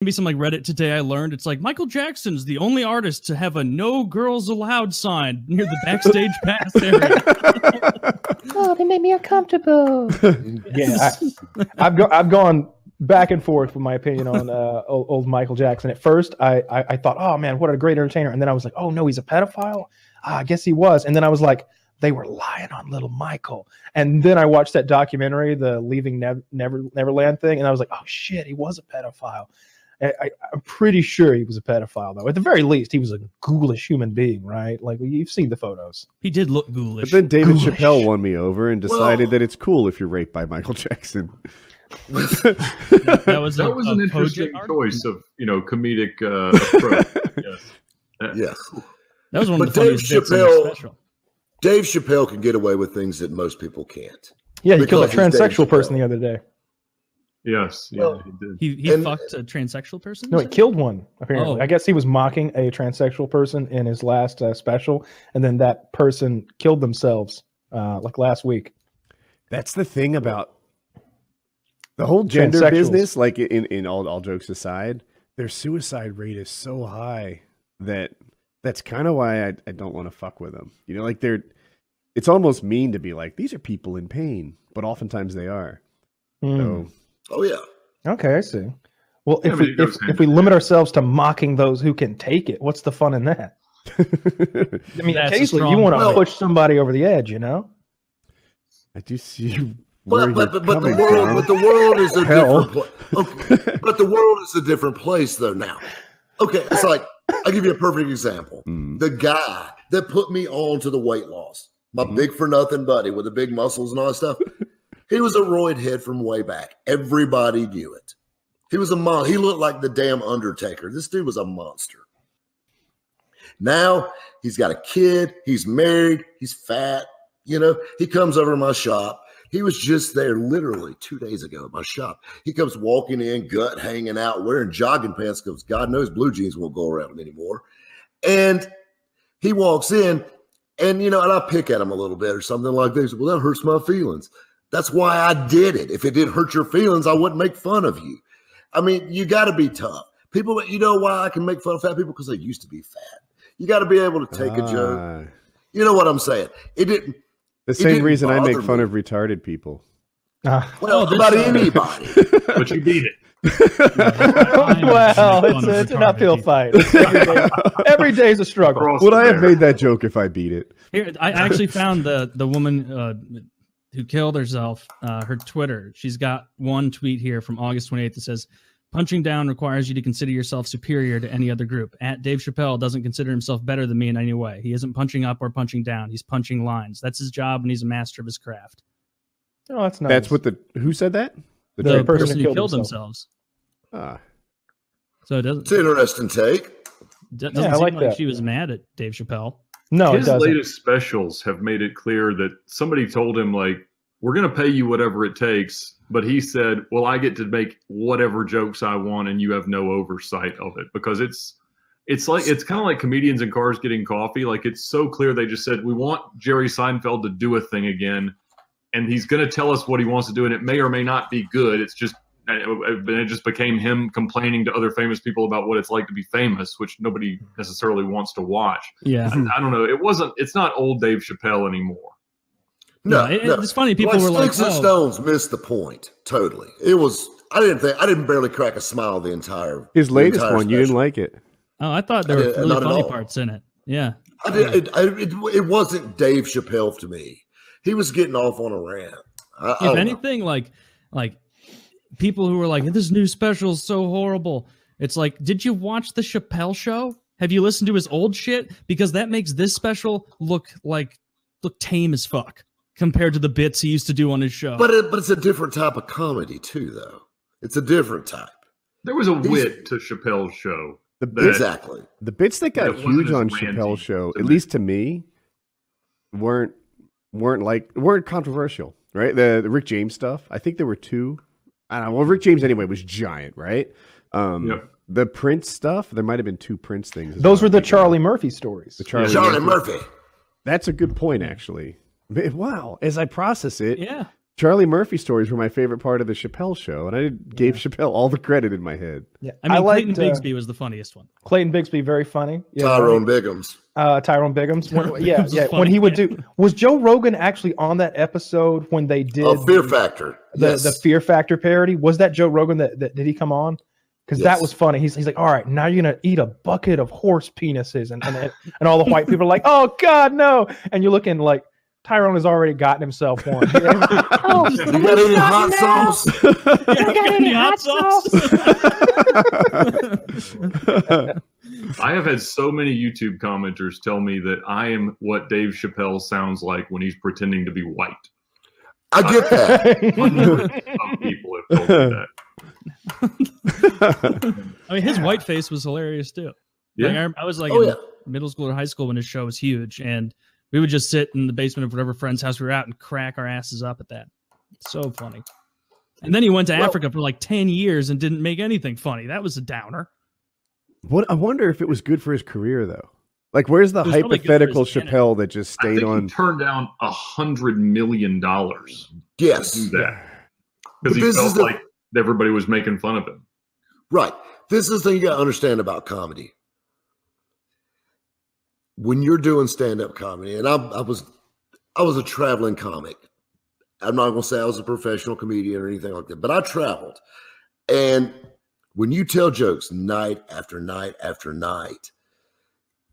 be some like Reddit today I learned. It's like Michael Jackson's the only artist to have a no girls allowed sign near the backstage pass area. Oh, they made me uncomfortable. Yeah, I've gone back and forth with my opinion on old Michael Jackson. At first, I thought, oh man, what a great entertainer, and then I was like, oh no, he's a pedophile. I guess he was, and then I was like, they were lying on little Michael. And then I watched that documentary, the Leaving Neverland thing, and I was like, oh shit, he was a pedophile. I'm pretty sure he was a pedophile, though. At the very least, he was a ghoulish human being, right? Like, you've seen the photos. He did look ghoulish. But then David Chappelle won me over and decided that it's cool if you're raped by Michael Jackson. that was an interesting choice of comedic approach. Yes. That was one of the funniest bits in the special. Dave Chappelle can get away with things that most people can't. Yeah, he killed a transsexual person the other day. Yes, well, he did. He fucked a transsexual person? No, he killed one, apparently. Oh. I guess he was mocking a transsexual person in his last special, and then that person killed themselves like last week. That's the thing about the whole gender business, like in all jokes aside, their suicide rate is so high that's kind of why I don't want to fuck with them. Like it's almost mean to be like, these are people in pain, but oftentimes they are. So, oh yeah. Okay, I see. Well, if we limit ourselves to mocking those who can take it, what's the fun in that? I mean, occasionally you want to push somebody over the edge, I do see you. But the world is a different place. Okay. But the world is a different place though now. Okay, it's like I'll give you a perfect example. The guy that put me on to the weight loss, my big for nothing buddy with the big muscles and all that stuff. He was a roid head from way back. Everybody knew it. He was a monster. He looked like the damn Undertaker. This dude was a monster. Now he's got a kid. He's married. He's fat. He comes over to my shop. He was just there literally 2 days ago at my shop. He comes walking in, gut hanging out, wearing jogging pants because God knows blue jeans won't go around anymore. And he walks in and, and I pick at him a little bit or something like this. Well, that hurts my feelings. That's why I did it. If it didn't hurt your feelings, I wouldn't make fun of you. I mean, you got to be tough. People, you know why I can make fun of fat people? Because they used to be fat. You got to be able to take a joke. You know what I'm saying? It didn't. The same reason I make fun of retarded people. Well, about anybody. But you beat it. Well, it's an uphill fight. Every day is a struggle. Would I have made that joke if I beat it? Here, I actually found the woman who killed herself, her Twitter. She's got one tweet here from August 28th that says, punching down requires you to consider yourself superior to any other group. Dave Chappelle doesn't consider himself better than me in any way. He isn't punching up or punching down. He's punching lines. That's his job, and he's a master of his craft. Oh, that's nice. That's what who said that? The person who killed themselves. Ah. So it doesn't. It's an interesting take. Doesn't seem like she was mad at Dave Chappelle. No, his latest specials have made it clear that somebody told him, like, we're going to pay you whatever it takes. But he said, well, I get to make whatever jokes I want and you have no oversight of it, because it's kind of like comedians in cars getting coffee. Like, it's so clear. They just said, we want Jerry Seinfeld to do a thing again. And he's going to tell us what he wants to do. And it may or may not be good. It just became him complaining to other famous people about what it's like to be famous, which nobody necessarily wants to watch. Yeah. I don't know. It's not old Dave Chappelle anymore. No, it's funny. People were like, Sticks and Stones missed the point. Totally. It was, I didn't barely crack a smile the entire. His latest one, special. you didn't like it. Oh, I thought there were really funny parts in it. Yeah. It wasn't Dave Chappelle to me. He was getting off on a rant. If anything, like people who were like, this new special is so horrible. It's like, did you watch the Chappelle show? Have you listened to his old shit? Because that makes this special look tame as fuck compared to the bits he used to do on his show. But it's a different type of comedy too, though. It's a different type. There was a wit to Chappelle's show. Exactly. The bits that got huge on Chappelle's show, at least to me, weren't controversial, right? The Rick James stuff. I think there were two. I don't know. Well, Rick James anyway was giant, right? Yep. The Prince stuff. There might have been two Prince things. Those were the Charlie Murphy stories. The Charlie Murphy. That's a good point, actually. Wow. As I process it, yeah, Charlie Murphy stories were my favorite part of the Chappelle show, and I gave Chappelle all the credit in my head. Yeah, I mean, Clayton Bigsby was the funniest one. Clayton Bigsby, very funny. Yeah, Tyrone Biggums. Tyrone Biggums. When he would do, was Joe Rogan actually on that episode when they did Fear Factor? The Fear Factor parody? Was that Joe Rogan that did he come on? Because that was funny. He's like, all right, now you're gonna eat a bucket of horse penises, and all the white people are like, oh God, no! And you're looking like Tyrone has already gotten himself one. Oh, you got any hot sauce? You got any hot sauce? I have had so many YouTube commenters tell me that I am what Dave Chappelle sounds like when he's pretending to be white. I get that. Some people have told me that. I mean, his white face was hilarious too. Yeah. Like, I was like in middle school or high school when his show was huge, and we would just sit in the basement of whatever friend's house we were at and crack our asses up at that. So funny. And then he went to Africa for like 10 years and didn't make anything funny. That was a downer. I wonder if it was good for his career, though. Like, where's the hypothetical Chappelle that just stayed on? He turned down $100 million. Yes. To do that. Because he felt like everybody was making fun of him. Right. This is the thing you got to understand about comedy. When you're doing stand-up comedy, and I was a traveling comic. I'm not going to say I was a professional comedian or anything like that, but I traveled. And when you tell jokes night after night after night,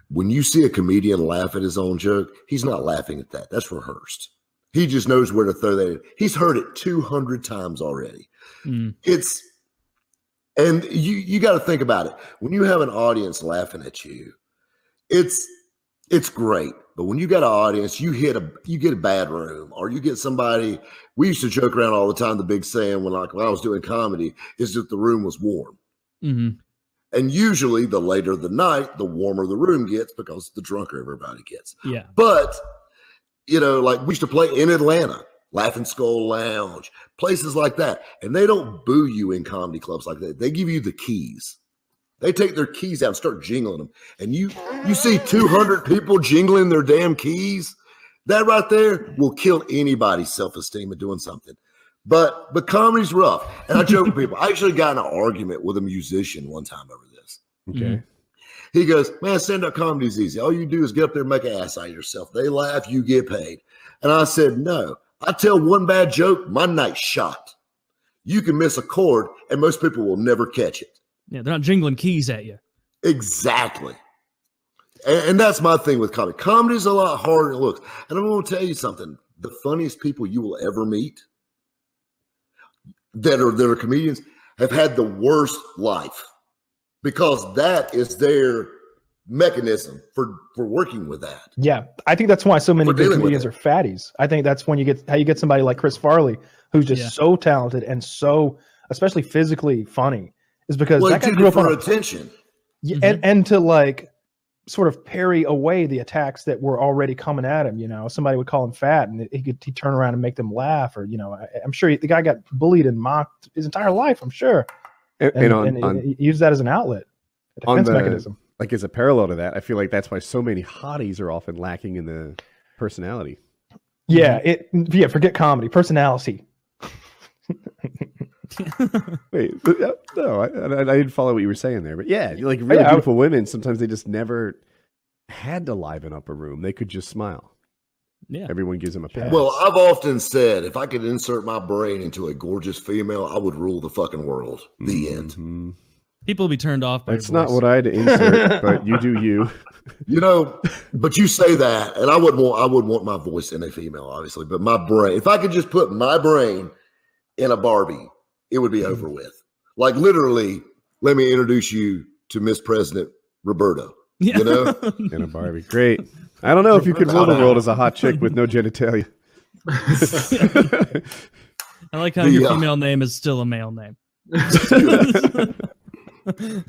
when you see a comedian laugh at his own joke, he's not laughing at that. That's rehearsed. He just knows where to throw that in. He's heard it 200 times already. And you got to think about it. When you have an audience laughing at you, it's great. But when you got an audience, you get a bad room, or you get somebody. We used to joke around all the time. The big saying when I was doing comedy is that the room was warm. And usually the later the night, the warmer the room gets because the drunker everybody gets. Yeah. But, like we used to play in Atlanta, Laughing Skull Lounge, places like that. And they don't boo you in comedy clubs like that. They give you the keys. They take their keys out and start jingling them. And you see 200 people jingling their damn keys. That right there will kill anybody's self-esteem of doing something. But comedy's rough. And I joke with people. I actually got in an argument with a musician one time over this. Okay. He goes, man, stand-up comedy is easy. All you do is get up there and make an ass out of yourself. They laugh, you get paid. And I said, no. I tell one bad joke, my night's shot. You can miss a chord, and most people will never catch it. Yeah, they're not jingling keys at you. Exactly. And that's my thing with comedy. Comedy is a lot harder than it looks. And I'm going to tell you something. The funniest people you will ever meet that are comedians have had the worst life, because that is their mechanism for working with that. Yeah, I think that's why so many good comedians are fatties. I think that's when you get somebody like Chris Farley, who's just so talented and so, especially physically funny, is because that guy grew up on attention. And to like sort of parry away the attacks that were already coming at him. Somebody would call him fat, and he'd turn around and make them laugh. Or I'm sure the guy got bullied and mocked his entire life. I'm sure, and he used that as an outlet, a defense mechanism. Like, as a parallel to that, I feel like that's why so many hotties are often lacking in the personality. Yeah, forget comedy, personality. Wait, no, I didn't follow what you were saying there, but yeah, like really beautiful women, sometimes they just never had to liven up a room. They could just smile. Yeah, everyone gives them a pass. Well, I've often said, if I could insert my brain into a gorgeous female, I would rule the fucking world. The end. People will be turned off by That's not what I had to insert, but you do you. But you say that, and I would want my voice in a female, obviously, but my brain, if I could just put my brain in a Barbie, it would be over with. Like, literally, let me introduce you to Miss President Roberto. Yeah. In a Barbie. Great. I don't know if you could rule the world as a hot chick with no genitalia. I like how your female name is still a male name.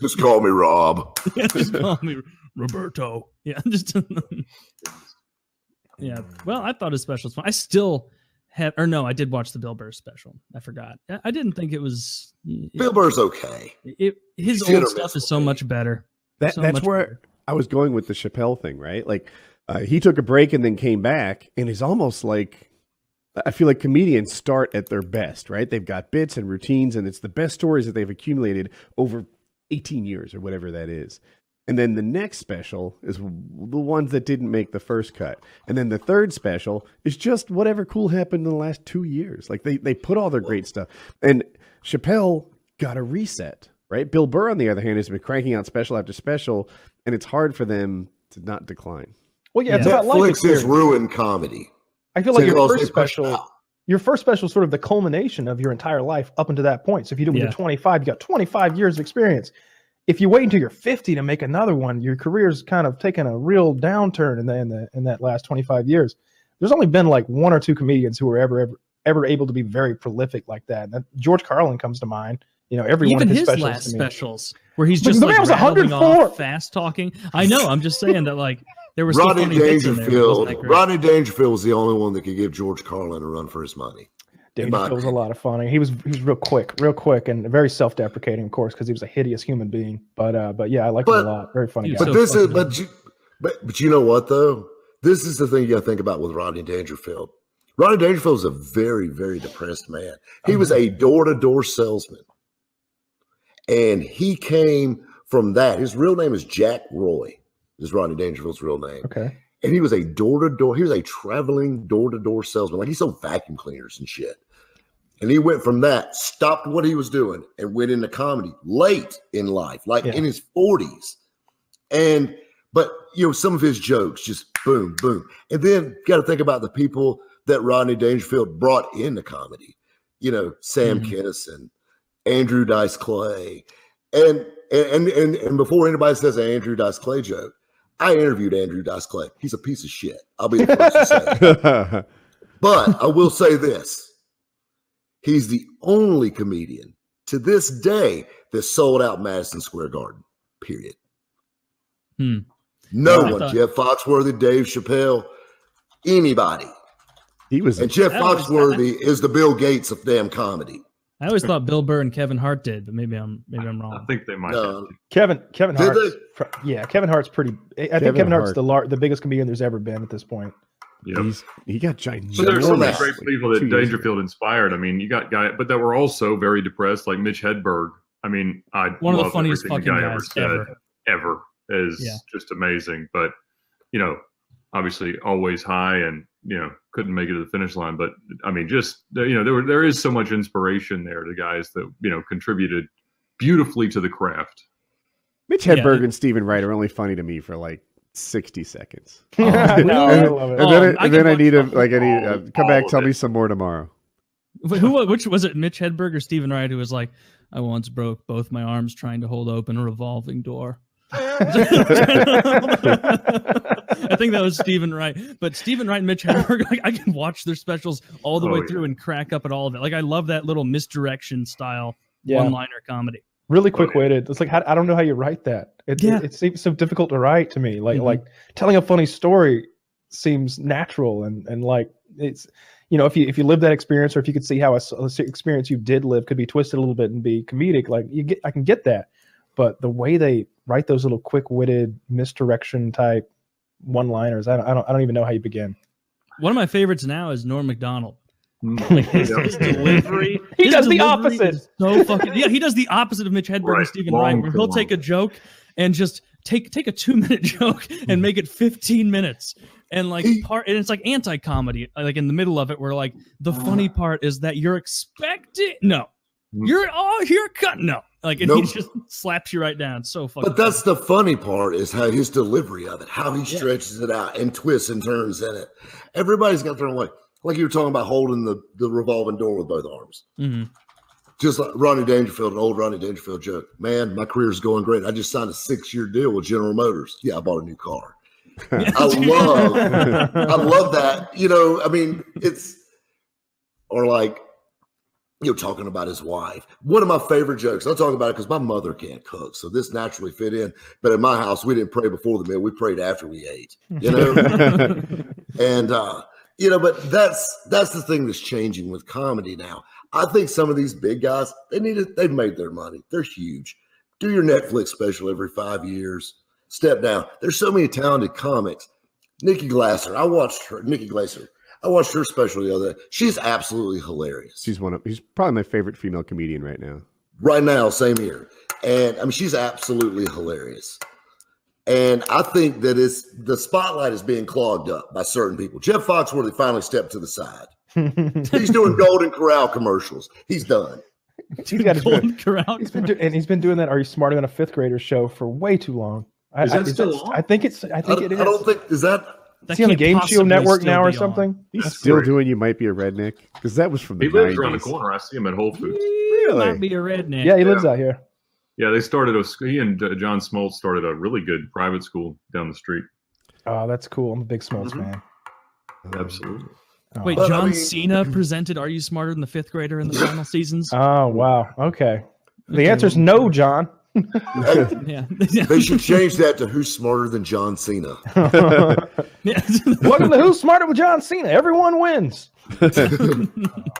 Just call me Rob. Yeah, just call me Roberto. Yeah, yeah. Well, I thought his special was fun. I still I did watch the Bill Burr special. I forgot. I didn't think it was. Bill Burr's okay. His old stuff is so much better. That's where I was going with the Chappelle thing, right? Like, he took a break and then came back, and is almost like I feel like comedians start at their best, right? They've got bits and routines, and it's the best stories that they've accumulated over 18 years or whatever that is. And then the next special is the ones that didn't make the first cut. And then the third special is just whatever cool happened in the last 2 years. Like they put all their great stuff. And Chappelle got a reset, right? Bill Burr, on the other hand, has been cranking out special after special, and it's hard for them to not decline. Well, yeah, it's about life Netflix experience. has ruined comedy. I feel like your first special is sort of the culmination of your entire life up until that point. So if you do it when you're 25, you got 25 years of experience. If you wait until you're 50 to make another one, your career's kind of taken a real downturn in that last 25 years. There's only been like one or two comedians who were ever able to be very prolific like that. And George Carlin comes to mind. You know, every one of his specials. Last specials where he's just like rattling off, fast talking. I know. I'm just saying that like there was Rodney Dangerfield. Rodney Dangerfield was the only one that could give George Carlin a run for his money. Dangerfield was a lot of fun. He was real quick and very self-deprecating, of course, because he was a hideous human being. But yeah, I liked him a lot. Very funny guy. But you know what though? This is the thing you got to think about with Rodney Dangerfield. Rodney Dangerfield was a very, very depressed man. He was a door-to-door salesman. And he came from that. His real name is Jack Roy. Is Rodney Dangerfield's real name. Okay. And he was a door-to-door. He was a traveling door-to-door salesman. Like he sold vacuum cleaners and shit. And he went from that, stopped what he was doing, and went into comedy late in life, like in his 40s. But you know, some of his jokes just boom, boom. And then you got to think about the people that Rodney Dangerfield brought into comedy. You know, Sam Kinison, Andrew Dice Clay, and before anybody says an Andrew Dice Clay joke, I interviewed Andrew Dice Clay. He's a piece of shit. I'll be the first to say it. But I will say this: he's the only comedian to this day that sold out Madison Square Garden. Period. No one. Jeff Foxworthy, Dave Chappelle, anybody. He was, and Jeff Foxworthy is the Bill Gates of damn comedy. I always thought Bill Burr and Kevin Hart did, but maybe I'm wrong. I think they might. Kevin Hart. Yeah, Kevin Hart's pretty. I think Kevin Hart's the biggest comedian there's ever been at this point. Yeah, he got giant. But there's some great people that Dangerfield inspired. I mean, you got guys, but that were also very depressed, like Mitch Hedberg. I mean, one of the funniest fucking guys ever is just amazing. But you know, obviously, always high and couldn't make it to the finish line. But I mean, just there is so much inspiration there to guys that contributed beautifully to the craft. Mitch Hedberg and Stephen Wright are only funny to me for like 60 seconds. I love it. And then I need to come back, tell me some more tomorrow. Which was it, Mitch Hedberg or Stephen Wright, who was like, I once broke both my arms trying to hold open a revolving door. I think that was Stephen Wright, but Stephen Wright and Mitch Hedberg, I can watch their specials all the way through and crack up at all of it. Like I love that little misdirection style one-liner comedy. Really quick-witted. It's like I don't know how you write that. It seems so difficult to write to me. Like telling a funny story seems natural and like it's if you live that experience, or if you could see how a experience you did live could be twisted a little bit and be comedic, like I can get that. But the way they write those little quick-witted misdirection type one-liners, I don't even know how you begin. One of my favorites now is Norm Macdonald. Like his delivery, he does the opposite. So fucking he does the opposite of Mitch Hedberg and Stephen Wright, where he'll take a joke and just take a 2-minute joke and make it 15 minutes. And like and it's like anti-comedy, like in the middle of it, where like the funny part is that you're expecting you're cut like and he just slaps you right down. So fucking. But that's the funny part is how his delivery of it, how he stretches it out and twists and turns in it. Everybody's got their own way. Like you were talking about holding the revolving door with both arms. Just like Rodney Dangerfield, an old Rodney Dangerfield joke. Man, my career's going great. I just signed a 6-year deal with General Motors. Yeah, I bought a new car. I love that. I mean, or like, talking about his wife. One of my favorite jokes. I'll talk about it because my mother can't cook, so this naturally fit in. But in my house, we didn't pray before the meal. We prayed after we ate. And but that's the thing that's changing with comedy now. I think some of these big guys, they've made their money. They're huge. Do your Netflix special every 5 years. Step down. There's so many talented comics. Nikki Glaser. I watched her. Nikki Glaser. I watched her special the other day. She's absolutely hilarious. She's probably my favorite female comedian right now. Right now, same here. And I mean, she's absolutely hilarious. And I think that the spotlight is being clogged up by certain people. Jeff Foxworthy finally stepped to the side. He's doing Golden Corral commercials. He's done. He's got Golden Corral. He's been doing that. Are You Smarter Than a Fifth Grader show for way too long. Is that still on? I think it is. I don't think is that. Is he on the Game Shield Network now or something? He's still doing You Might Be a Redneck, because that was from the 90s. He lives around the corner. I see him at Whole Foods. Really? Might be a redneck. Yeah, he lives out here. Yeah, he and John Smoltz started a really good private school down the street. Oh, that's cool. I'm a big Smoltz fan. Absolutely. Wait, John Cena presented Are You Smarter Than the Fifth Grader in the final seasons? Oh, wow. Okay. The answer is no, John. Yeah. They should change that to Who's Smarter Than John Cena. Welcome to Who's Smarter with John Cena. Everyone wins.